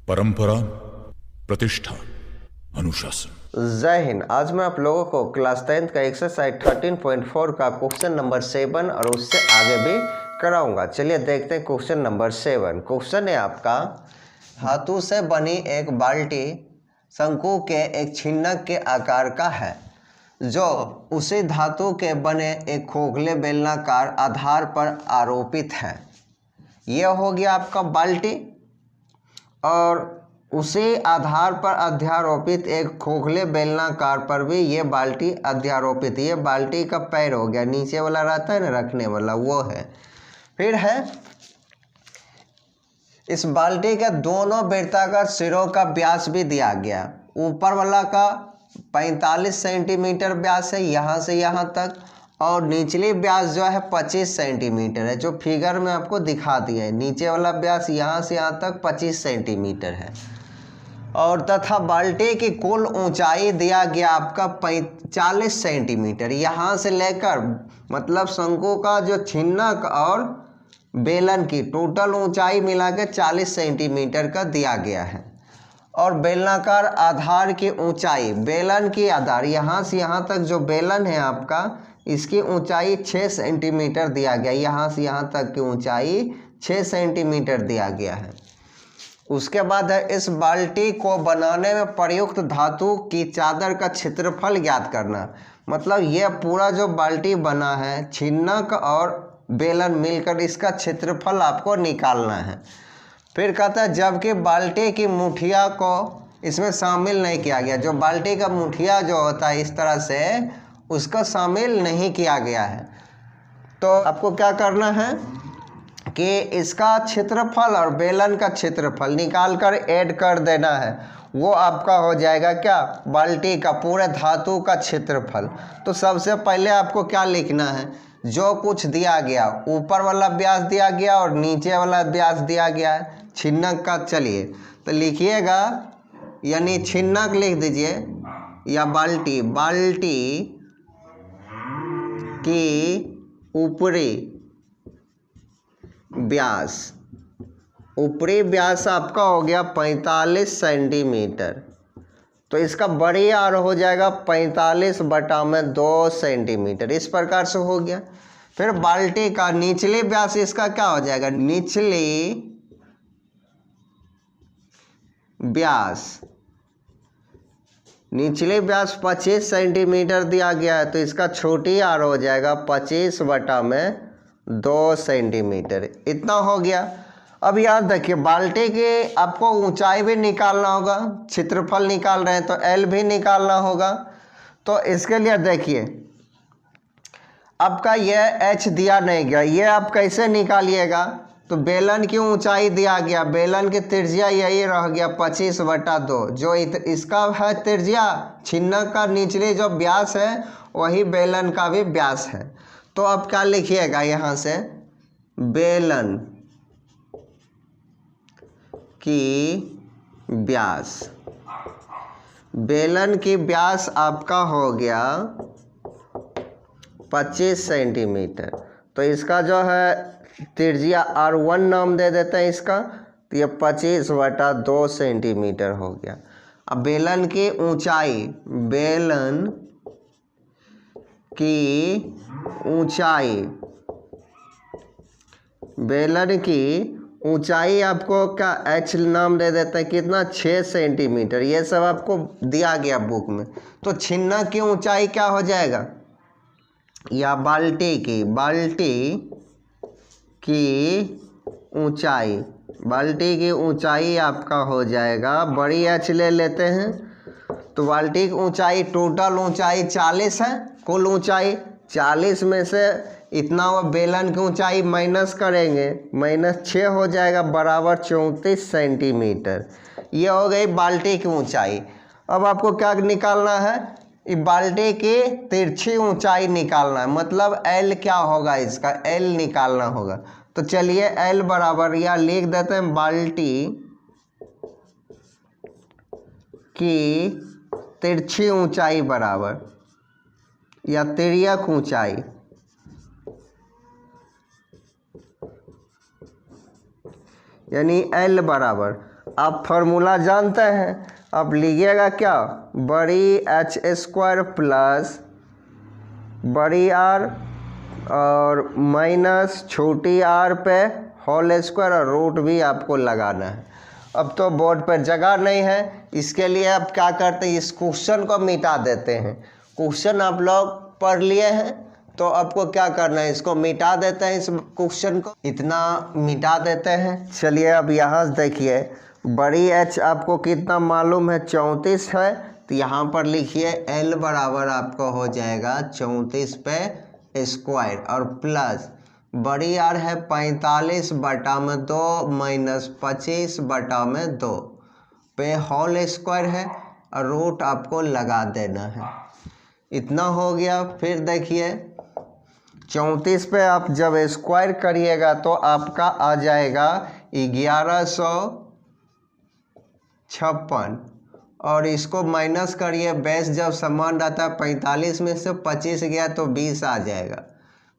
परंपरा, प्रतिष्ठा, अनुशासन। जय हिंद। आज मैं आप लोगों को क्लास 10th का एक्सरसाइज 13.4 का क्वेश्चन नंबर 7 और उससे आगे भी कराऊंगा। चलिए देखते हैं क्वेश्चन नंबर 7। क्वेश्चन है आपका, धातु से बनी एक बाल्टी शंकु के एक छिन्नक के आकार का है जो उसी धातु के बने एक खोखले बेलनाकार आधार पर आरोपित है। यह हो गया आपका बाल्टी और उसी आधार पर अध्यारोपित एक खोखले बेलनाकार पर भी ये बाल्टी अध्यारोपित। ये बाल्टी का पैर हो गया, नीचे वाला रहता है ना रखने वाला, वो है। फिर है इस बाल्टी के दोनों वृत्ताकार सिरों का व्यास भी दिया गया। ऊपर वाला का 45 सेंटीमीटर व्यास है यहाँ से यहाँ तक, और निचली व्यास जो है 25 सेंटीमीटर है, जो फिगर में आपको दिखा दिया है। नीचे वाला व्यास यहाँ से यहाँ तक 25 सेंटीमीटर है। और तथा बाल्टी की कुल ऊंचाई दिया गया आपका 40 सेंटीमीटर। यहाँ से लेकर मतलब शंकु का जो छिन्नक और बेलन की टोटल ऊंचाई मिला के 40 सेंटीमीटर का दिया गया है। और बेलनाकार आधार की ऊंचाई, बेलन की आधार यहाँ से यहाँ तक जो बेलन है आपका, इसकी ऊंचाई 6 सेंटीमीटर दिया गया। यहाँ से यहाँ तक की ऊंचाई 6 सेंटीमीटर दिया गया है। उसके बाद है इस बाल्टी को बनाने में प्रयुक्त धातु की चादर का क्षेत्रफल ज्ञात करना। मतलब यह पूरा जो बाल्टी बना है, छिन्नक और बेलन मिलकर, इसका क्षेत्रफल आपको निकालना है। फिर कहता है जबकि बाल्टी की मुठिया को इसमें शामिल नहीं किया गया। जो बाल्टी का मुठिया जो होता है इस तरह से, उसको शामिल नहीं किया गया है। तो आपको क्या करना है कि इसका क्षेत्रफल और बेलन का क्षेत्रफल निकाल कर ऐड कर देना है। वो आपका हो जाएगा क्या, बाल्टी का पूरे धातु का क्षेत्रफल। तो सबसे पहले आपको क्या लिखना है, जो कुछ दिया गया, ऊपर वाला व्यास दिया गया और नीचे वाला व्यास दिया गया है छिन्नक का। चलिए तो लिखिएगा, यानी छिन्नक लिख दीजिए या बाल्टी, बाल्टी की ऊपरी व्यास, ऊपरी व्यास आपका हो गया 45 सेंटीमीटर। तो इसका बड़ी आर हो जाएगा 45/2 सेंटीमीटर। इस प्रकार से हो गया। फिर बाल्टी का निचली व्यास इसका क्या हो जाएगा, निचली व्यास, निचली व्यास 25 सेंटीमीटर दिया गया है, तो इसका छोटी आर हो जाएगा 25/2 सेंटीमीटर। इतना हो गया। अब याद रखिए बाल्टी की आपको ऊंचाई भी निकालना होगा, क्षेत्रफल निकाल रहे हैं तो एल भी निकालना होगा। तो इसके लिए देखिए आपका यह एच दिया नहीं गया, ये आप कैसे निकालिएगा। तो बेलन की ऊंचाई दिया गया, बेलन की त्रिज्या यही रह गया 25/2, जो इसका है त्रिज्या, छिन्नक का निचले जो व्यास है वही बेलन का भी व्यास है। तो अब क्या लिखिएगा यहाँ से, बेलन की व्यास, बेलन की व्यास आपका हो गया 25 सेंटीमीटर। तो इसका जो है त्रिज्या R1 नाम दे देते हैं इसका, तो ये 25/2 सेंटीमीटर हो गया। अब बेलन की ऊंचाई, बेलन की ऊंचाई, बेलन की ऊंचाई आपको क्या एच नाम दे देते हैं, कितना 6 सेंटीमीटर। ये सब आपको दिया गया बुक में। तो छिन्नक की ऊंचाई क्या हो जाएगा, या बाल्टी की, बाल्टी की ऊंचाई, बाल्टी की ऊंचाई आपका हो जाएगा, बड़ी एच ले लेते हैं। तो बाल्टी की ऊंचाई, टोटल ऊंचाई 40 है, कुल ऊंचाई 40 में से इतना वो बेलन की ऊंचाई माइनस करेंगे, -6 हो जाएगा बराबर 34 सेंटीमीटर। ये हो गई बाल्टी की ऊंचाई। अब आपको क्या निकालना है, बाल्टी की तिरछी ऊंचाई निकालना है। मतलब एल क्या होगा, इसका एल निकालना होगा। तो चलिए एल बराबर या लिख देते हैं बाल्टी की तिरछी ऊंचाई बराबर, या तिर्यक ऊंचाई, यानी एल बराबर आप फार्मूला जानते हैं, आप लिखिएगा क्या, बड़ी एच स्क्वायर प्लस बड़ी आर और माइनस छोटी आर पे होल स्क्वायर और रूट भी आपको लगाना है। अब तो बोर्ड पर जगह नहीं है, इसके लिए आप क्या करते हैं, इस क्वेश्चन को मिटा देते हैं। क्वेश्चन आप लोग पढ़ लिए हैं तो आपको क्या करना है, इसको मिटा देते हैं, इस क्वेश्चन को इतना मिटा देते हैं। चलिए अब यहाँ से देखिए, बड़ी एच आपको कितना मालूम है, 34 है, तो यहाँ पर लिखिए एल बराबर आपको हो जाएगा 34 पे स्क्वायर और प्लस बड़ी आर है 45/2 माइनस 25/2 पे होल स्क्वायर है और रूट आपको लगा देना है। इतना हो गया। फिर देखिए 34 पे आप जब स्क्वायर करिएगा तो आपका आ जाएगा 1156 और इसको माइनस करिए, बेस जब समान रहता है 45 में से 25 गया तो 20 आ जाएगा,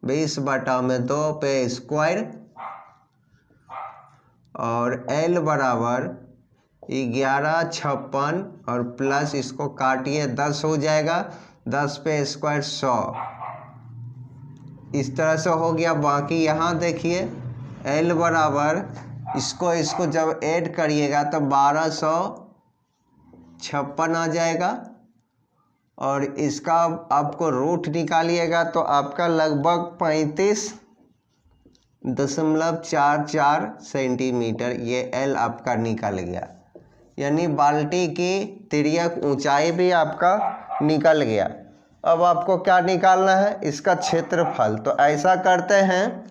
20/2 पे स्क्वायर और एल बराबर 1156 और प्लस इसको काटिए 10 हो जाएगा, 10 पे स्क्वायर 100। इस तरह से हो गया। बाकी यहाँ देखिए एल बराबर इसको जब ऐड करिएगा तो 1256 आ जाएगा और इसका आपको रूट निकालिएगा तो आपका लगभग 35.44 सेंटीमीटर ये एल आपका निकल गया, यानी बाल्टी की तिर्यक ऊंचाई भी आपका निकल गया। अब आपको क्या निकालना है, इसका क्षेत्रफल। तो ऐसा करते हैं,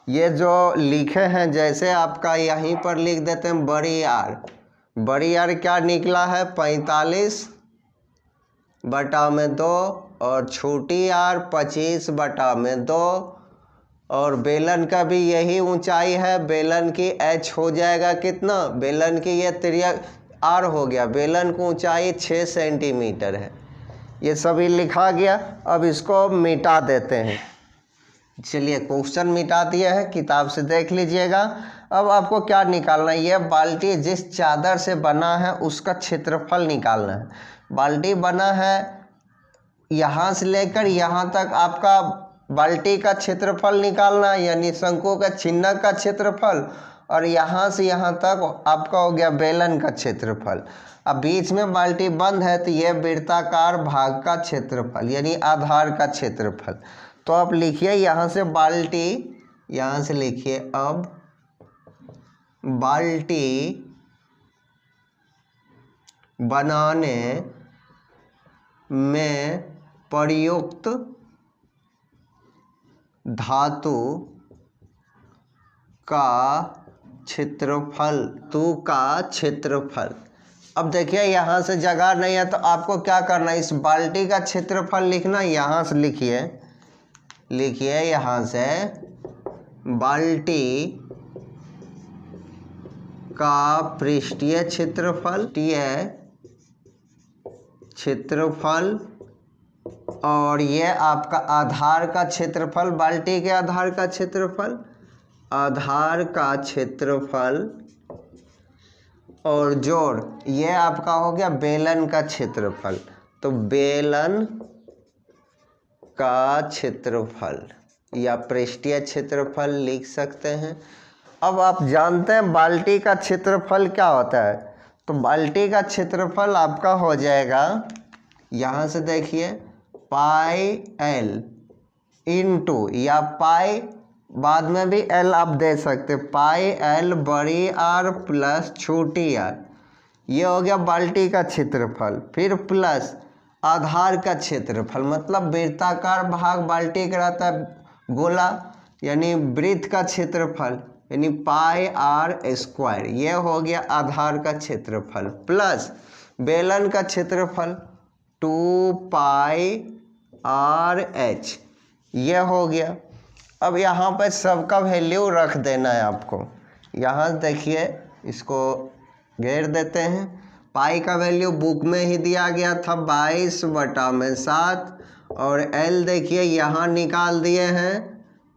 ये जो लिखे हैं जैसे आपका यहीं पर लिख देते हैं बड़ी आर क्या निकला है 45/2 और छोटी आर 25/2 और बेलन का भी यही ऊंचाई है। बेलन की एच हो जाएगा कितना, बेलन की ये तिर्यक आर हो गया, बेलन की ऊंचाई 6 सेंटीमीटर है। ये सभी लिखा गया। अब इसको मिटा देते हैं। चलिए क्वेश्चन मिटा दिए हैं, किताब से देख लीजिएगा। अब आपको क्या निकालना है, ये बाल्टी जिस चादर से बना है उसका क्षेत्रफल निकालना है। बाल्टी बना है यहाँ से लेकर यहाँ तक, आपका बाल्टी का क्षेत्रफल निकालना है, यानी शंकु का चिन्ह का क्षेत्रफल, और यहाँ से यहाँ तक आपका हो गया बेलन का क्षेत्रफल। अब बीच में बाल्टी बंद है तो यह वृत्ताकार भाग का क्षेत्रफल यानी आधार का क्षेत्रफल। तो आप लिखिए यहाँ से बाल्टी, यहाँ से लिखिए अब बाल्टी बनाने में प्रयुक्त धातु का क्षेत्रफल। अब देखिए यहाँ से जगह नहीं है तो आपको क्या करना है, इस बाल्टी का क्षेत्रफल लिखना, यहाँ से लिखिए यहाँ से बाल्टी का पृष्ठीय क्षेत्रफल और ये आपका आधार का क्षेत्रफल, बाल्टी के आधार का क्षेत्रफल और जोड़ ये आपका हो गया बेलन का क्षेत्रफल। तो बेलन का क्षेत्रफल या पृष्ठीय क्षेत्रफल लिख सकते हैं। अब आप जानते हैं बाल्टी का क्षेत्रफल क्या होता है, तो बाल्टी का क्षेत्रफल आपका हो जाएगा, यहाँ से देखिए पाई एल इंटू, या पाई बाद में भी एल आप दे सकते, पाई एल बड़ी आर प्लस छोटी आर, ये हो गया बाल्टी का क्षेत्रफल। फिर प्लस आधार का क्षेत्रफल, मतलब वृत्ताकार भाग बाल्टी का रहता है गोला, यानी वृत्त का क्षेत्रफल यानी पाई आर स्क्वायर, ये हो गया आधार का क्षेत्रफल, प्लस बेलन का क्षेत्रफल 2 पाई आर एच, ये हो गया। अब यहाँ पर सबका वैल्यू रख देना है आपको। यहाँ देखिए इसको घेर देते हैं, पाई का वैल्यू बुक में ही दिया गया था 22/7 और एल देखिए यहाँ निकाल दिए हैं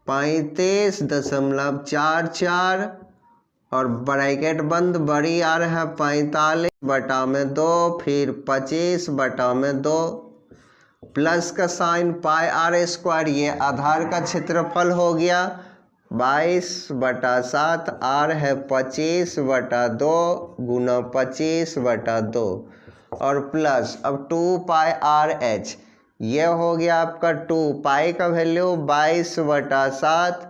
35.44 और ब्रैकेट बंद, बड़ी आर है 45 बटा में 2, फिर 25 बटा में 2, प्लस का साइन पाई आर स्क्वायर, ये आधार का क्षेत्रफल हो गया 22/7, आर है 25/2 गुना 25/2 और प्लस अब 2 पाई आर एच, ये हो गया आपका 2 पाई का वैल्यू 22/7,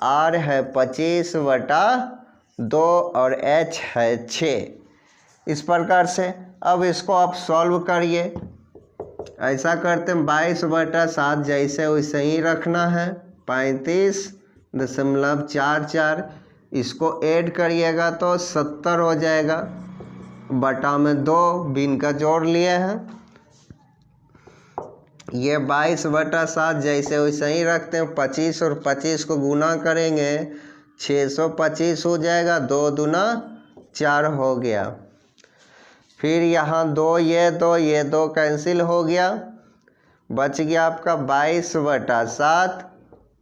आर है 25/2 और एच है 6। इस प्रकार से अब इसको आप सॉल्व करिए। ऐसा करते हैं 22/7 जैसे वैसे ही रखना है, 35.44, इसको ऐड करिएगा तो 70 हो जाएगा, बटा में 2 बिन का जोड़ लिए हैं। ये 22/7 जैसे वैसे ही रखते हैं, 25 और 25 को गुना करेंगे 625 हो जाएगा, 2 दूना 4 हो गया। फिर यहाँ 2 ये 2 कैंसिल हो गया, बच गया आपका 22/7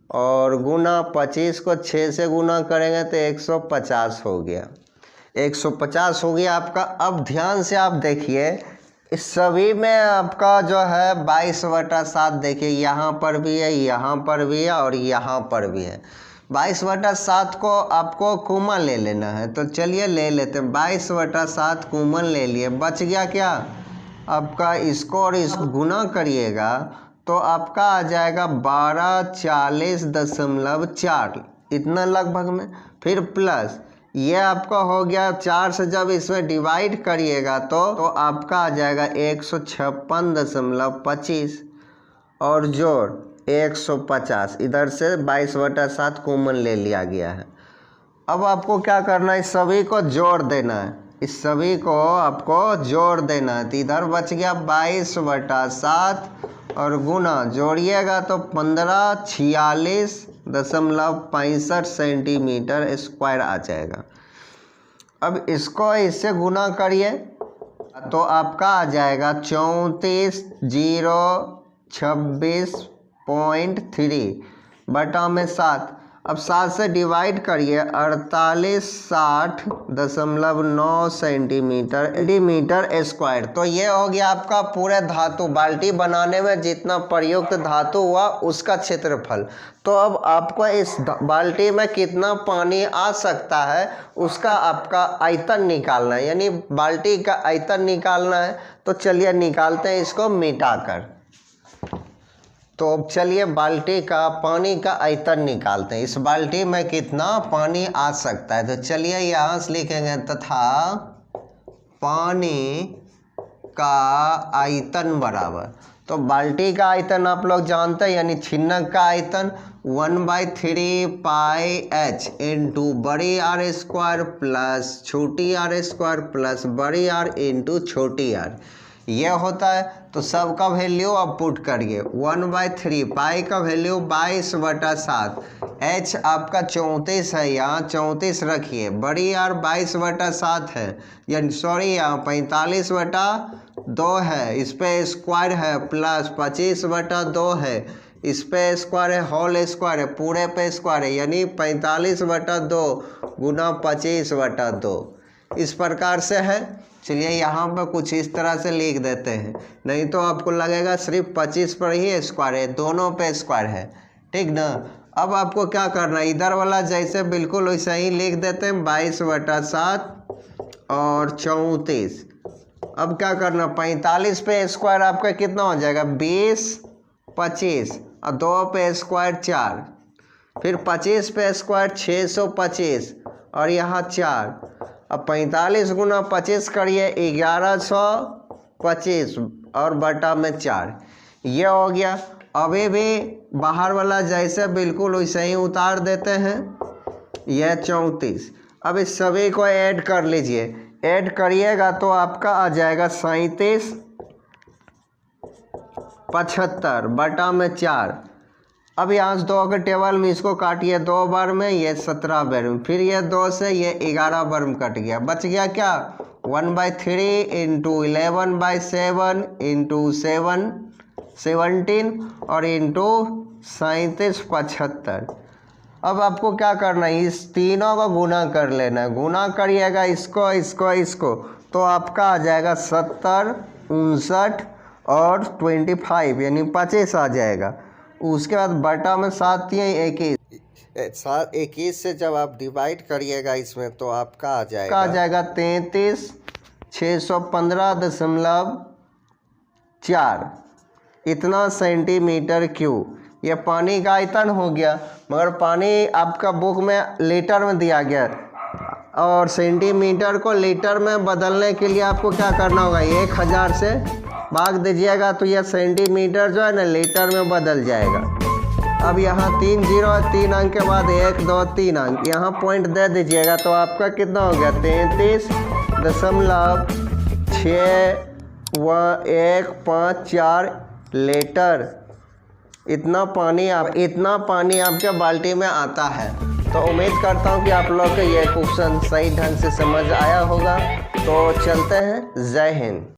और गुना 25 को 6 से गुना करेंगे तो 150 हो गया, 150 हो गया आपका। अब ध्यान से आप देखिए, इस सभी में आपका जो है 22/7 देखिए, यहाँ पर भी है, यहाँ पर भी है और यहाँ पर भी है। 22/7 को आपको कॉमन ले लेना है, तो चलिए ले लेते हैं। 22/7 कॉमन ले लिए, बच गया क्या आपका, इसको और इसको गुना करिएगा तो आपका आ जाएगा 1240.4, इतना लगभग में। फिर प्लस ये आपका हो गया 4 से जब इसमें डिवाइड करिएगा तो आपका आ जाएगा 156.25 और जोड़ 150, इधर से 22/7 कॉमन ले लिया गया है। अब आपको क्या करना है, इस सभी को जोड़ देना है, इस सभी को आपको जोड़ देना है। तो इधर बच गया 22/7 और गुना जोड़िएगा तो 1546.65 सेंटीमीटर स्क्वायर आ जाएगा। अब इसको इससे गुना करिए तो आपका आ जाएगा 34,026.3 बटा में 7। अब 7 से डिवाइड करिए, 4860.9 सेंटीमीटर स्क्वायर। तो ये हो गया आपका पूरे धातु बाल्टी बनाने में जितना प्रयुक्त धातु हुआ उसका क्षेत्रफल। तो अब आपको इस बाल्टी में कितना पानी आ सकता है उसका आपका आयतन निकालना है, यानी बाल्टी का आयतन निकालना है। तो चलिए निकालते हैं इसको मिटाकर। तो अब चलिए बाल्टी का पानी का आयतन निकालते हैं, इस बाल्टी में कितना पानी आ सकता है। तो चलिए यहाँ से लिखेंगे तथा पानी का आयतन बराबर, तो बाल्टी का आयतन आप लोग जानते हैं, यानी छिन्नक का आयतन 1/3 पाई एच इंटू बड़ी आर स्क्वायर प्लस छोटी आर स्क्वायर प्लस बड़ी आर इंटू छोटी आर, ये होता है। तो सब का वैल्यू आप पुट करिए, 1/3 पाई का वैल्यू 22/7, एच आपका 34 है, यहाँ 34 रखिए, बड़ी आर 22/7 है, यानी सॉरी यहाँ 45/2 है, इस पे स्क्वायर है, प्लस 25/2 है, इस पे स्क्वायर है, होल स्क्वायर है, पूरे पे स्क्वायर है, यानी 45/2 गुना 25/2, इस प्रकार से है। चलिए यहाँ पर कुछ इस तरह से लिख देते हैं, नहीं तो आपको लगेगा सिर्फ 25 पर ही स्क्वायर है, दोनों पे स्क्वायर है, ठीक ना। अब आपको क्या करना है, इधर वाला जैसे बिल्कुल वैसे ही लिख देते हैं 22/7 और 34। अब क्या करना, 45 पे स्क्वायर आपका कितना हो जाएगा 20, 25 और 2 पे स्क्वायर 4, फिर 25 पे स्क्वायर 625 और यहाँ 4। अब 45 गुना 25 करिए 1125 और बटा में 4, ये हो गया। अभी भी बाहर वाला जैसे बिल्कुल वैसे ही उतार देते हैं, यह 34। अब इस सभी को ऐड कर लीजिए, ऐड करिएगा तो आपका आ जाएगा 3775 बटा में 4। अब यहाँ से 2 के टेबल में इसको काटिए 2 बार में, ये 17 बार में, फिर ये 2 से ये 11 बार में कट गया, बच गया क्या 1/3 इंटू 11/7 इंटू 17 और इंटू 3775। अब आपको क्या करना है, इस तीनों का गुना कर लेना है। गुना करिएगा इसको इसको इसको, तो आपका आ जाएगा 70, 59 और 25 यानी 25 आ जाएगा। उसके बाद बटा में 7 या 21 से जब आप डिवाइड करिएगा इसमें तो आपका आ जाएगा 33,615.4 इतना सेंटीमीटर क्यूब। ये पानी का आयतन हो गया, मगर पानी आपका बुक में लीटर में दिया गया और सेंटीमीटर को लीटर में बदलने के लिए आपको क्या करना होगा, 1000 से भाग दीजिएगा तो यह सेंटीमीटर जो है ना लीटर में बदल जाएगा। अब यहाँ 3 जीरो है, 3 अंक के बाद 1 2 3 अंक, यहाँ पॉइंट दे दीजिएगा तो आपका कितना हो गया 33.154 लीटर। इतना पानी आपके बाल्टी में आता है। तो उम्मीद करता हूँ कि आप लोग को ये क्वेश्चन सही ढंग से समझ आया होगा। तो चलते हैं, जय हिंद।